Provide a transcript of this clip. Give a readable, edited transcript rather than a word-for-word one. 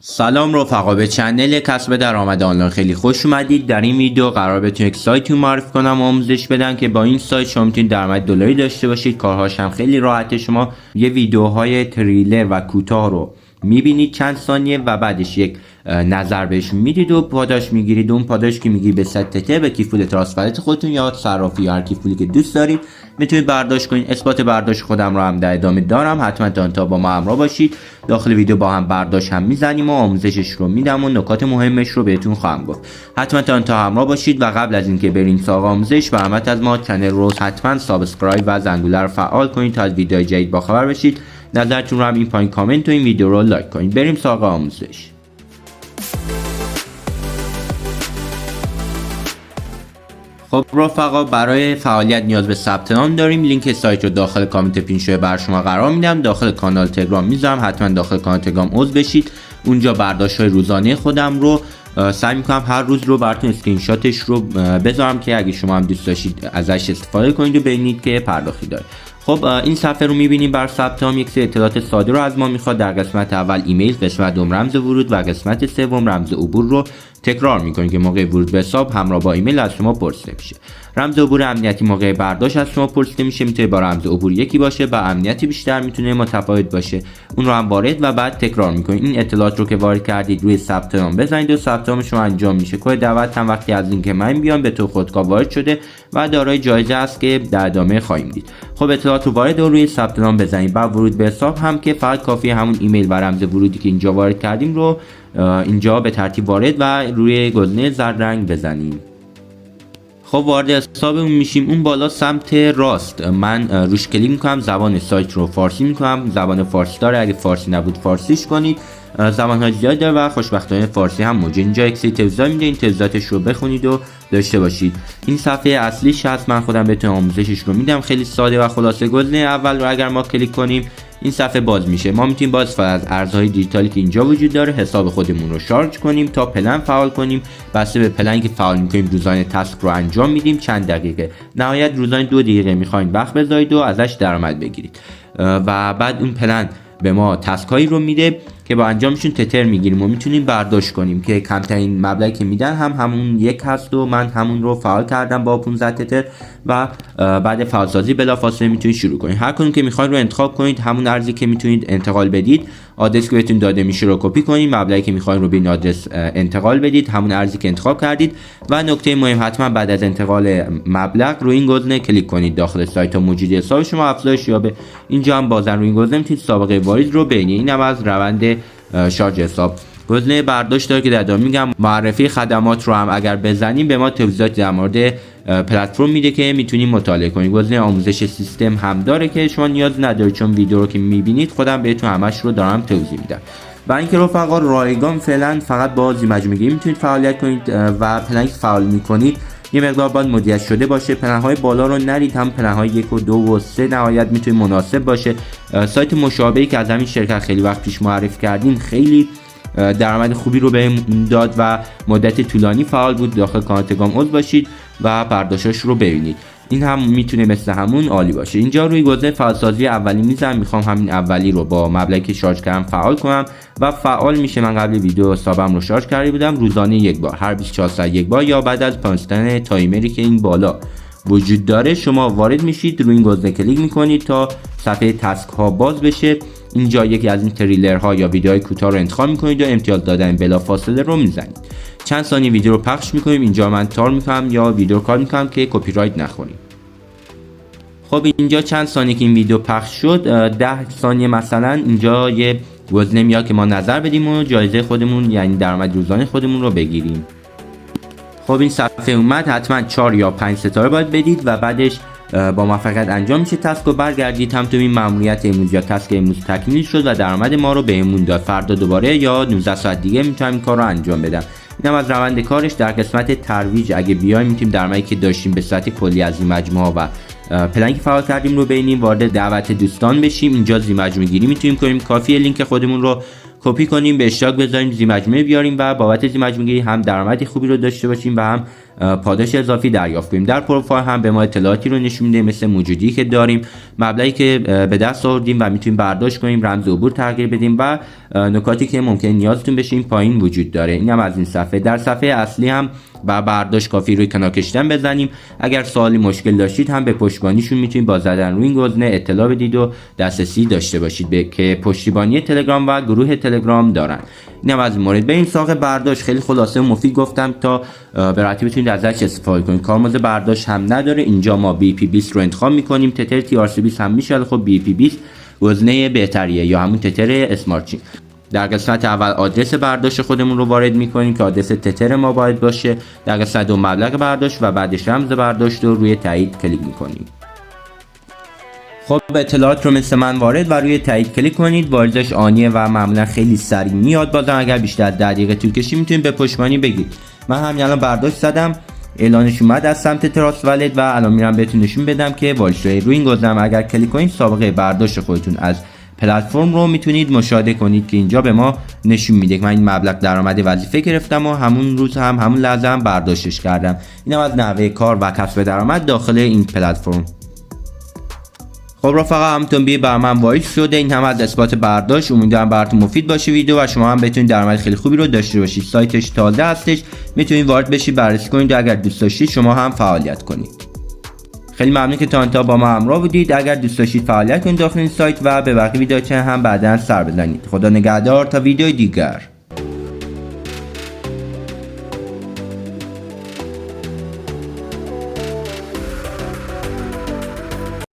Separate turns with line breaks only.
سلام رفقا، به چنل کسب درآمد آنلاین خیلی خوش اومدید. در این ویدیو قرار بهتون یک سایتی معرفی کنم و آموزش بدم که با این سایت شما میتونید درآمد دلاری داشته باشید. کارهاش هم خیلی راحته. شما یه ویدیوهای تریلر و کوتاه رو میبینید چند ثانیه و بعدش یک نظر بهش میدید و پاداش میگیرید. اون پاداش که میگیرید به ست به کیفول ترانسفرت خودتون یا صرافی یا هر کیفولی که دوست دارید میتونید برداشت کنید. اثبات برداشت خودم رو هم در ادامه دارم، حتما تا انتها با ما همراه باشید. داخل ویدیو با هم برداشت هم میزنیم و آموزشش رو میدم و نکات مهمش رو بهتون خواهم گفت. حتما تا انتها همراه باشید و قبل از اینکه بریم سراغ آموزش و همت از ما کانال رو حتما سابسکرایب و زنگوله رو فعال کنید تا از ویدیوهای جدید باخبر بشید. نظرتون رو هم این پایین کامنت و این ویدیو رو لایک کنید. بریم سراغ آموزش. خب رفقا، برای فعالیت نیاز به ثبت نام داریم. لینک سایت رو داخل کامنت پینشوی بر شما قرار میدم. داخل کانال تلگرام میذارم، حتما داخل کانال تلگرام عضو بشید. اونجا برداشت‌های روزانه خودم رو سعی میکنم هر روز رو براتون اسکرین شاتش رو بذارم که اگه شما هم دوست داشتید ازش استفاده کنید و ببینید که پرداختی داره. خب این صفحه رو میبینیم. بر ثبت نام یک سری اطلاعات ساده رو از ما میخواد. در قسمت اول ایمیل، قسمت دوم رمز ورود و قسمت سوم رمز عبور رو تکرار میکنید که موقع ورود به حساب همراه با ایمیل از شما پرسیده میشه. رمز عبور امنیتی موقع برداشت از شما پرسیده میشه. میتونه با رمز عبور یکی باشه، با امنیتی بیشتر میتونه متفاوت باشه. اون رو هم وارد و بعد تکرار میکنید. این اطلاعات رو که وارد کردید روی ثبت نام بزنید و ثبت نام شما انجام میشه. کد دعوت هم وقتی از لینک من بیان به طور خودکار وارد شده و دارای جایزه است که در ادامه خواهیم دید. خب اطلاعات رو وارد و روی ثبت نام بزنید. بعد ورود به حساب هم که فقط کافیه همون ایمیل و رمز ورودی که اینجا وارد کردیم رو اینجا به ترتیب وارد و روی گزینه زرد رنگ بزنیم. خب وارد حسابمون میشیم. اون بالا سمت راست من روش کلیک میکنم. زبان سایت رو فارسی میکنم. زبان فارسی داره، اگه فارسی نبود فارسیش کنید. زبان‌های زیاد داره و خوشبختانه فارسی هم موجود. اینجا یک سری توضیحات میده، این توضیحاتش رو بخونید و داشته باشید. این صفحه اصلیش هست، من خودم بهتون آموزشش رو میدم. خیلی ساده و خلاصه. گزینه اول رو اگر ما کلیک کنیم این صفحه باز میشه. ما میتونیم با استفاده از ارزهای دیجیتالی که اینجا وجود داره حساب خودمون رو شارژ کنیم تا پلن فعال کنیم. بسته به پلنی که فعال میکنیم روزانه تسک رو انجام میدیم. چند دقیقه، نهایت روزانه 2 دقیقه میخواین وقت بذارید و ازش درآمد بگیرید و بعد اون پلن به ما تسک هایی رو میده که با انجامشون تتر میگیریم و میتونیم برداشت کنیم که کمترین مبلغی که میدن همون یک هست و من همون رو فعال کردم با 15 تتر و بعد فعالسازی بلافاصله میتونید شروع کنید. هر کدوم که میخواید رو انتخاب کنید. همون ارزی که میتونید انتقال بدید، آدرسی که بهتون داده میشه رو کپی کنید. مبلغی که میخواید رو به این آدرس انتقال بدید، همون ارزی که انتخاب کردید. و نکته مهم، حتما بعد از انتقال مبلغ رو این گزینه کلیک کنید. داخل سایت موجودی حساب شما افزایش یابه. اینجا هم بازم رو این گزینه میتونید سابقه واریز رو ببینید. اینم از روند شارژ حساب. گزینه برداشت داره که در ادامه میگم. معرفی خدمات رو هم اگر بزنیم به ما توضیحات در مورد پلتفرم میده که میتونیم مطالعه کنیم. گزینه آموزش سیستم هم داره که شما نیاز ندارید چون ویدیو رو که میبینید خودم بهتون همش رو دارم توضیح میدم. و اینکه رفقا رایگان فعلا فقط با مجموعه میتونید فعالیت کنید و پلنی فعال میکنید یه مقدار باید مدیریت شده باشه. پلن‌های بالا رو نرید، هم پلن‌های 1 و 2 و 3 نهایت میتونه مناسب باشه. سایت مشابهی که از همین شرکت خیلی وقت پیش معرفی کردیم خیلی درآمد خوبی رو بهم داد و مدت طولانی فعال بود. داخل کانال تلگرام عضو باشید و برداشتاش رو ببینید. این هم میتونه مثل همون عالی باشه. اینجا روی گزینه فعالسازی اولی میذارم. میخوام همین اولی رو با مبلغی که شارژ کردم فعال کنم و فعال میشه. من قبل ویدیو حسابم رو شارژ کرده بودم. روزانه یک بار، هر 24 ساعت یک بار یا بعد از پانستن تایمری که این بالا وجود داره شما وارد میشید. روی این گزینه کلیک میکنید تا صفحه تسک ها باز بشه. اینجا یکی از این تریلر ها یا ویدیوهای کوتاه رو انتخاب میکنید و امتیاز دادن بلافاصله رو میزنید. چند ثانیه ویدیو رو پخش میکنیم. اینجا من تار میکنم یا ویدیو کار میکنم که کپی رایت نخوریم. خب اینجا چند ثانیه که این ویدیو پخش شد، 10 ثانیه مثلا، اینجا یه گزینه میاد که ما نظر بدیم و جایزه خودمون یعنی درآمد روزانه خودمون رو بگیریم. خب این صفحه اومد. حتما 4 یا 5 ستاره باید بدید و بعدش با موفقیت انجام میشه تسک و برگردید. هم تو این ماموریت امروز یا تسک امروز تکمیل شد و درآمد ما رو بهمون داد. فردا دوباره یا 19 ساعت دیگه میتونم این کار رو انجام بدم. اینم از روند کارش. در قسمت ترویج اگه بیایم میتونیم درآمدی که داشتیم به صورت کلی از این مجموعه و پلنی که فعال کردیم رو ببینیم، وارد دعوت دوستان بشیم. اینجا زی مجموعه گیری میتونیم کنیم. کافیه لینک خودمون رو کپی کنیم، به اشتراک بذاریم، زی مجموعه بیاریم و بابت زی مجموعه گیری هم درآمدی خوبی رو داشته باشیم و هم پاداش اضافی دریافت کنیم. در پروفایل هم به ما اطلاعاتی رو نشون میده، مثل موجودی که داریم، مبلغی که به دست آوردیم و میتونیم برداشت کنیم، رمز عبور تغییر بدیم و نکاتی که ممکن نیازتون بشه این پایین وجود داره. اینم از این صفحه. در صفحه اصلی هم و برداشت کافی روی کنار کشیدن بزنیم. اگر سوالی مشکل داشتید هم به پشتیبانیشون میتونید با زدن روی این گزینه اطلاع بدید و دسترسی داشته باشید که پشتیبانی تلگرام و گروه تلگرام دارن. اینم از این مورد. به این ساق برداشت خیلی خلاصه و مفید گفتم تا به راحتی بتونید ازش استفاده کنید. کارمزد برداشت هم نداره. اینجا ما BP20 رو انتخاب میکنیم. تتر TRC20 هم میشه، خب BP20 گزینه بهتریه یا همون تتر اسمارت چین. در قسمت اول آدرس برداشت خودمون رو وارد میکنیم که آدرس تتر ما باید باشه. در قسمت دو مبلغ برداشت و بعدش رمز برداشت رو روی تایید کلیک میکنیم. خب اطلاعات رو مثل من وارد و روی تایید کلیک کنید. واردش آنیه و معمولا خیلی سریع میاد. بازم اگر بیشتر از 10 دقیقه طول کشید میتونید به پشتیبانی بگید. من همین الان برداشت زدم، اعلانش اومد از سمت تراست والت و الان میرم بهتون نشون بدم که والیش روی این گزینه اگر کلیک کنید سابقه برداشت خودتون از پلتفرم رو میتونید مشاهده کنید که اینجا به ما نشون میده که من این مبلغ درآمد وظیفه گرفتم و همون روز همون لحظه هم برداشتش کردم. اینم از نحوه کار و کسب درآمد داخل این پلتفرم. خب رفقا، همتون بی بر من وایس شده. این هم از اثبات برداشت. امیدوارم براتون مفید باشه ویدیو و شما هم بتونید درآمد خیلی خوبی رو داشته باشید. سایتش تازه هستش، میتونید وارد بشید، بررسی کنید و اگر دوست داشتید شما هم فعالیت کنید. خیلی ممنون که تا انتها با ما همراه بودید. اگر دوست داشتید فعالیت کنید داخل این سایت و به بقیه ویدیوها هم بعداً سر بزنید. خدا نگهدار تا ویدیو دیگر.